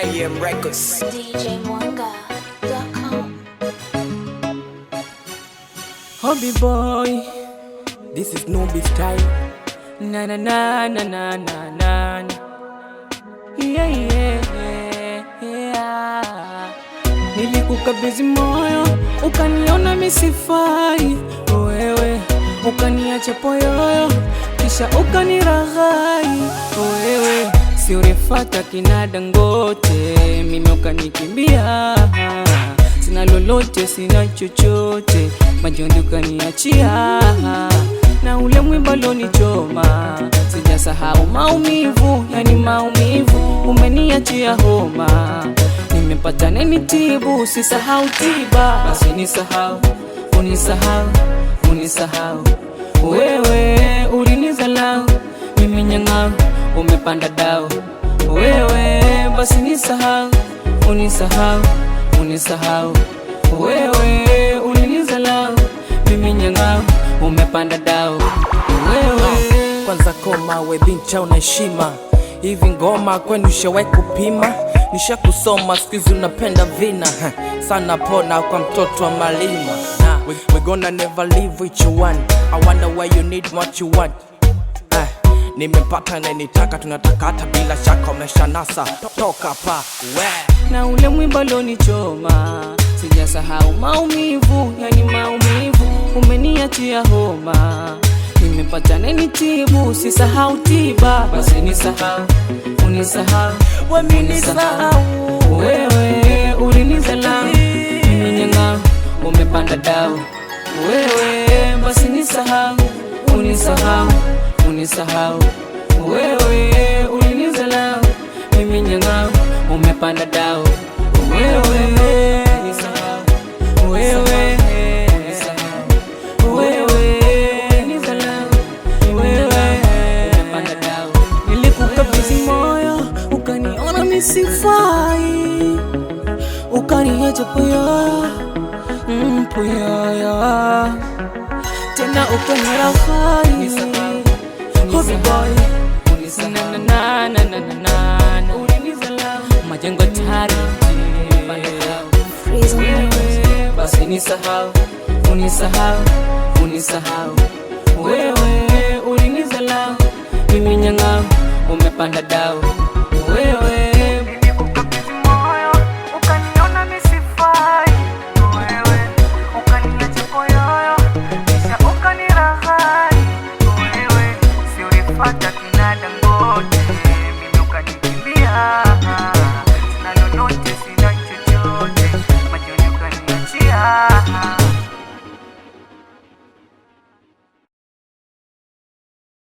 AM Records. DJMwanga.com. Hobby boy, This is Nubi style. na na na na na na na. Yeah, yeah, yeah. Nilikukabidhi moyo, ukaniona misifai. Wewe ukaniacha poyoyo, kisha ukaniraghai. Wewe si urefata kina Dangote, mimi ukanikimbia. Sina lolote, sina chochote, majonzi ukaniachia. Na ule mwiba lonichoma, sijasahau maumivu, yani maumivu. Umeniachia homa, nimepata nini tibu, sisahau tiba. Basi nisahau, unisahau, unisahau. Wewe ulinizalau, mimi nyang'au, umepanda dau. Wewe basi nisahau, unisahau, unisahau. Wewe ulinizalau, mimi nyang'au, umepanda dau. Wewe Kwanza koma we bincha una heshima. Hivi ngoma kwenu ushawahi kupima? Nishakusoma squeeze unapenda vina sana pona kwa mtoto wa Malima. We gonna never leave with you one. I wonder why you need what you want. Nimepata na nitaka, tunataka hata bila shaka umeshanasa. Toka pa we. na ule mwiba lonichoma, sijasahau maumivu, yani maumivu. Umeniachia homa, nimepata nini tibu, sisahau tiba. Basi nisahau, unisahau, Wemi nisahau. wewe ulinizalau, mimi nyang'au, umepanda dau. Wewe basi nisahau, unisahau, unisahau. Wewe ulinizalau, mimi nyang'au, umepanda dau. Wewe nisahau, wewe nisahau. Wewe nizalau, wewe umepanda dau. Nilikukabidhi moyo, ukaniona misifai, ukaniacha poyoyo, poyoyo. Tena ukaniraghai. Hobby boy, na na na na na na. Ulinizalau, majengo tari. Freeze on the music. Basi nisahau, unisahau, unisahau. Wewe ulinizalau, mimi nyang'au, umepanda dau. Wewe nilikukabidhi moyo, ukaniona misifai. Wewe ukaniacha poyoyo, kisha ukaniraghai. Wewe si ulifata kina Dangote, mimi ukanikimbia.